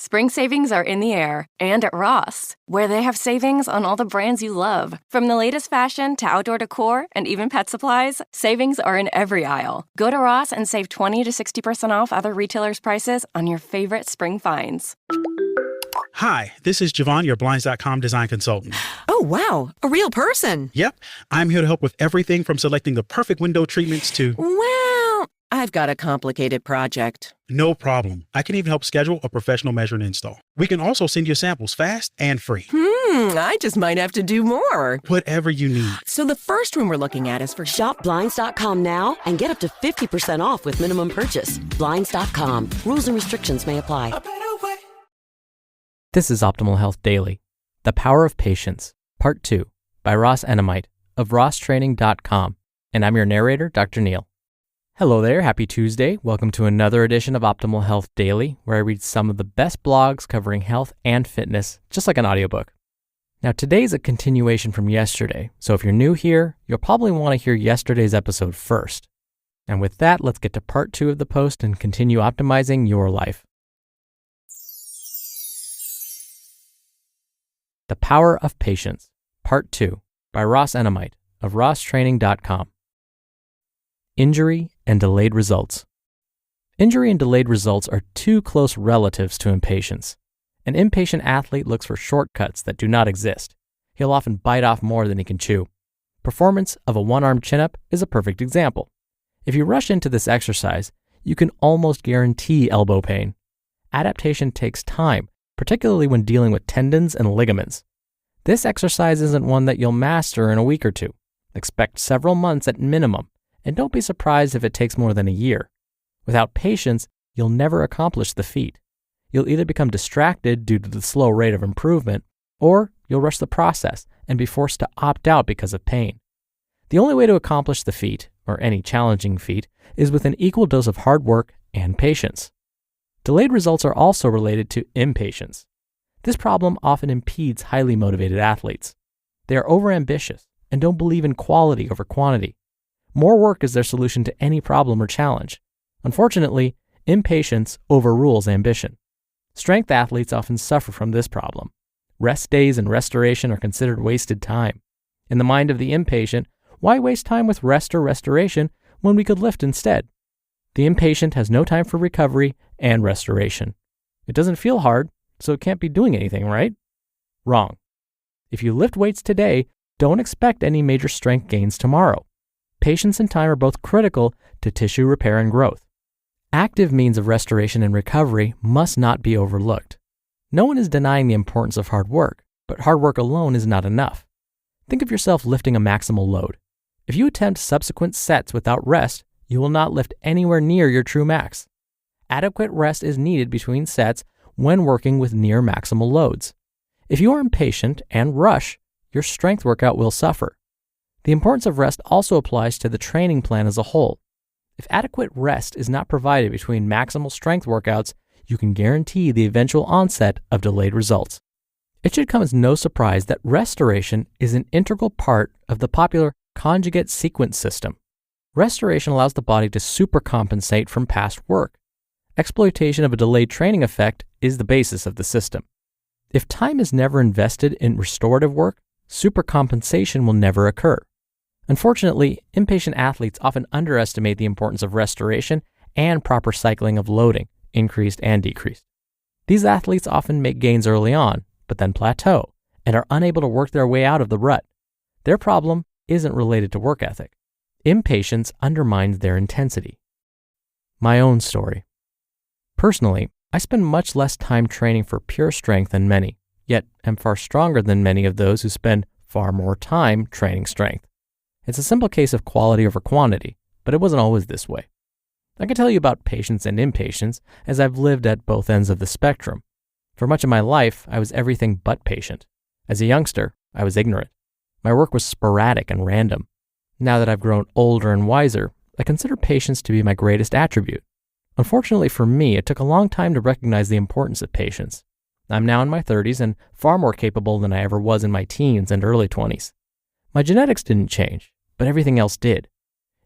Spring savings are in the air and at Ross, where they have savings on all the brands you love. From the latest fashion to outdoor decor and even pet supplies, savings are in every aisle. Go to Ross and save 20 to 60% off other retailers' prices on your favorite spring finds. Hi, this is Javon, your Blinds.com design consultant. Oh, wow. A real person. Yep. I'm here to help with everything from selecting the perfect window treatments to... Well, I've got a complicated project. No problem. I can even help schedule a professional measure and install. We can also send you samples fast and free. I just might have to do more. Whatever you need. So the first room we're looking at is for... Shop Blinds.com now and get up to 50% off with minimum purchase. Blinds.com. Rules and restrictions may apply. This is Optimal Health Daily, The Power of Patience, Part 2, by Ross Enamait of rosstraining.com, and I'm your narrator, Dr. Neil. Hello there, happy Tuesday. Welcome to another edition of Optimal Health Daily, where I read some of the best blogs covering health and fitness, just like an audiobook. Now, today's a continuation from yesterday, so if you're new here, you'll probably want to hear yesterday's episode first. And with that, let's get to Part 2 of the post and continue optimizing your life. The Power of Patience, Part 2, by Ross Enamait of rosstraining.com. Injury and delayed results. Injury and delayed results are two close relatives to impatience. An impatient athlete looks for shortcuts that do not exist. He'll often bite off more than he can chew. Performance of a one-arm chin-up is a perfect example. If you rush into this exercise, you can almost guarantee elbow pain. Adaptation takes time, particularly when dealing with tendons and ligaments. This exercise isn't one that you'll master in a week or two. Expect several months at minimum, and don't be surprised if it takes more than a year. Without patience, you'll never accomplish the feat. You'll either become distracted due to the slow rate of improvement, or you'll rush the process and be forced to opt out because of pain. The only way to accomplish the feat, or any challenging feat, is with an equal dose of hard work and patience. Delayed results are also related to impatience. This problem often impedes highly motivated athletes. They are overambitious and don't believe in quality over quantity. More work is their solution to any problem or challenge. Unfortunately, impatience overrules ambition. Strength athletes often suffer from this problem. Rest days and restoration are considered wasted time. In the mind of the impatient, why waste time with rest or restoration when we could lift instead? The impatient has no time for recovery and restoration. It doesn't feel hard, so it can't be doing anything, right? Wrong. If you lift weights today, don't expect any major strength gains tomorrow. Patience and time are both critical to tissue repair and growth. Active means of restoration and recovery must not be overlooked. No one is denying the importance of hard work, but hard work alone is not enough. Think of yourself lifting a maximal load. If you attempt subsequent sets without rest, you will not lift anywhere near your true max. Adequate rest is needed between sets when working with near maximal loads. If you are impatient and rush, your strength workout will suffer. The importance of rest also applies to the training plan as a whole. If adequate rest is not provided between maximal strength workouts, you can guarantee the eventual onset of delayed results. It should come as no surprise that restoration is an integral part of the popular conjugate sequence system. Restoration allows the body to supercompensate from past work. Exploitation of a delayed training effect is the basis of the system. If time is never invested in restorative work, supercompensation will never occur. Unfortunately, impatient athletes often underestimate the importance of restoration and proper cycling of loading, increased and decreased. These athletes often make gains early on, but then plateau, and are unable to work their way out of the rut. Their problem isn't related to work ethic. Impatience undermines their intensity. My own story. Personally, I spend much less time training for pure strength than many, yet am far stronger than many of those who spend far more time training strength. It's a simple case of quality over quantity, but it wasn't always this way. I can tell you about patience and impatience as I've lived at both ends of the spectrum. For much of my life, I was everything but patient. As a youngster, I was ignorant. My work was sporadic and random. Now that I've grown older and wiser, I consider patience to be my greatest attribute. Unfortunately for me, it took a long time to recognize the importance of patience. I'm now in my 30s and far more capable than I ever was in my teens and early 20s. My genetics didn't change, but everything else did.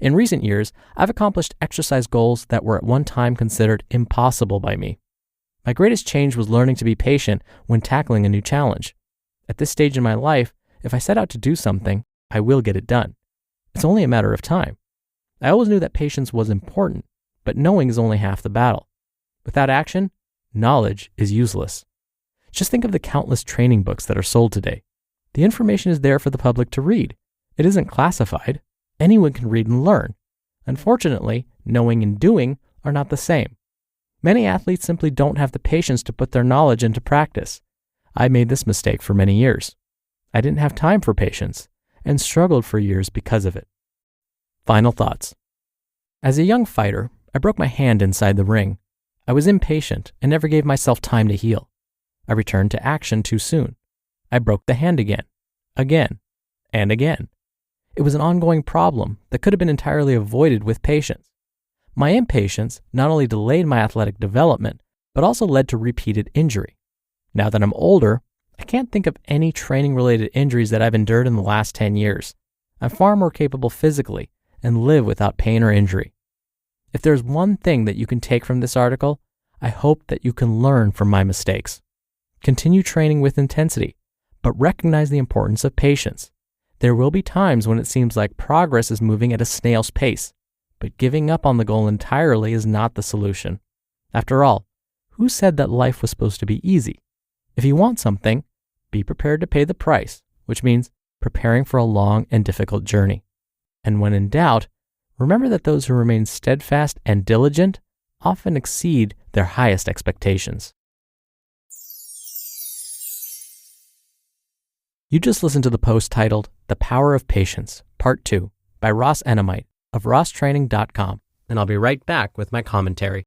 In recent years, I've accomplished exercise goals that were at one time considered impossible by me. My greatest change was learning to be patient when tackling a new challenge. At this stage in my life, if I set out to do something, I will get it done. It's only a matter of time. I always knew that patience was important, but knowing is only half the battle. Without action, knowledge is useless. Just think of the countless training books that are sold today. The information is there for the public to read. It isn't classified. Anyone can read and learn. Unfortunately, knowing and doing are not the same. Many athletes simply don't have the patience to put their knowledge into practice. I made this mistake for many years. I didn't have time for patience and struggled for years because of it. Final thoughts. As a young fighter, I broke my hand inside the ring. I was impatient and never gave myself time to heal. I returned to action too soon. I broke the hand again, and again. It was an ongoing problem that could have been entirely avoided with patience. My impatience not only delayed my athletic development, but also led to repeated injury. Now that I'm older, I can't think of any training-related injuries that I've endured in the last 10 years. I'm far more capable physically and live without pain or injury. If there's one thing that you can take from this article, I hope that you can learn from my mistakes. Continue training with intensity, but recognize the importance of patience. There will be times when it seems like progress is moving at a snail's pace, but giving up on the goal entirely is not the solution. After all, who said that life was supposed to be easy? If you want something, be prepared to pay the price, which means preparing for a long and difficult journey. And when in doubt, remember that those who remain steadfast and diligent often exceed their highest expectations. You just listened to the post titled The Power of Patience, Part 2 by Ross Enamait of rosstraining.com, and I'll be right back with my commentary.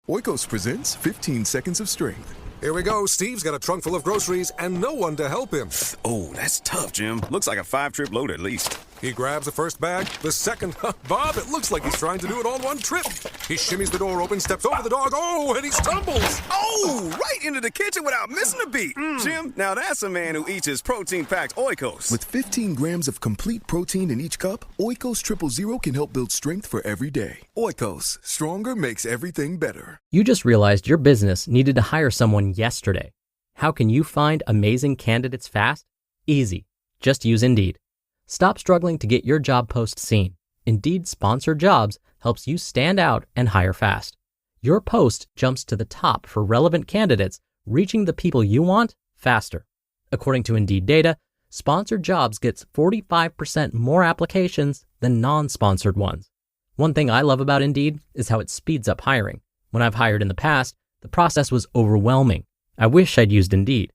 Oikos presents 15 Seconds of Strength. Here we go. Steve's got a trunk full of groceries and no one to help him. Oh, that's tough, Jim. Looks like a 5-trip load at least. He grabs the first bag, the second. Bob, it looks like he's trying to do it all in one trip. He shimmies the door open, steps over the dog, and he stumbles. Oh, right into the kitchen without missing a beat. Jim, now that's a man who eats his protein-packed Oikos. With 15 grams of complete protein in each cup, Oikos Triple Zero can help build strength for every day. Oikos, stronger makes everything better. You just realized your business needed to hire someone yesterday. How can you find amazing candidates fast? Easy. Just use Indeed. Stop struggling to get your job post seen. Indeed Sponsored Jobs helps you stand out and hire fast. Your post jumps to the top for relevant candidates, reaching the people you want faster. According to Indeed data, Sponsored Jobs gets 45% more applications than non-sponsored ones. One thing I love about Indeed is how it speeds up hiring. When I've hired in the past, the process was overwhelming. I wish I'd used Indeed.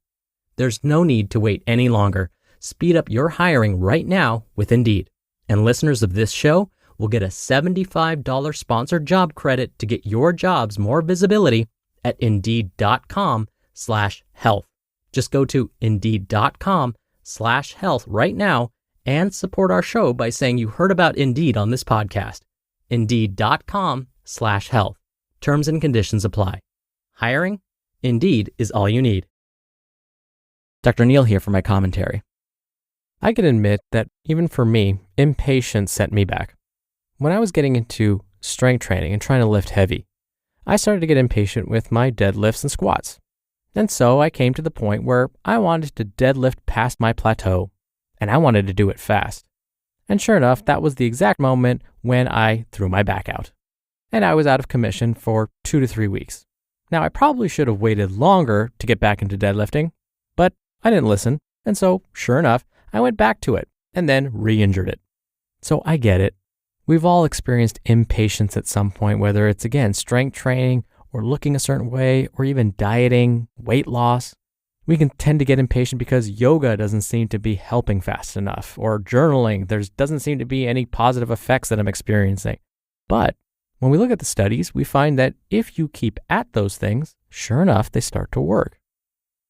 There's no need to wait any longer. Speed up your hiring right now with Indeed. And listeners of this show will get a $75 sponsored job credit to get your jobs more visibility at Indeed.com/health. Just go to Indeed.com/health right now and support our show by saying you heard about Indeed on this podcast. Indeed.com/health. Terms and conditions apply. Hiring? Indeed is all you need. Dr. Neal here for my commentary. I can admit that even for me, impatience set me back. When I was getting into strength training and trying to lift heavy, I started to get impatient with my deadlifts and squats. And so I came to the point where I wanted to deadlift past my plateau, and I wanted to do it fast. And sure enough, that was the exact moment when I threw my back out. And I was out of commission for 2 to 3 weeks. Now, I probably should have waited longer to get back into deadlifting, but I didn't listen. And so, sure enough, I went back to it and then re-injured it. So I get it. We've all experienced impatience at some point, whether it's, again, strength training or looking a certain way or even dieting, weight loss. We can tend to get impatient because yoga doesn't seem to be helping fast enough, or journaling, there doesn't seem to be any positive effects that I'm experiencing. But when we look at the studies, we find that if you keep at those things, sure enough, they start to work.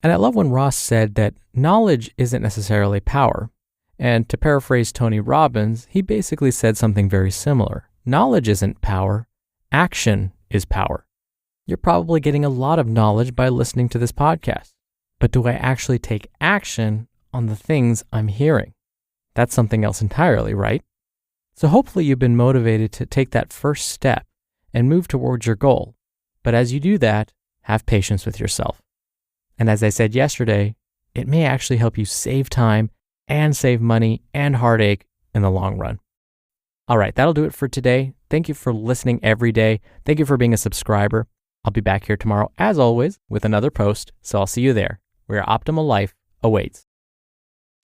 And I love when Ross said that knowledge isn't necessarily power. And to paraphrase Tony Robbins, he basically said something very similar. Knowledge isn't power, action is power. You're probably getting a lot of knowledge by listening to this podcast. But do I actually take action on the things I'm hearing? That's something else entirely, right? So hopefully you've been motivated to take that first step and move towards your goal. But as you do that, have patience with yourself. And as I said yesterday, it may actually help you save time and save money and heartache in the long run. All right, that'll do it for today. Thank you for listening every day. Thank you for being a subscriber. I'll be back here tomorrow, as always, with another post, so I'll see you there, where your optimal life awaits.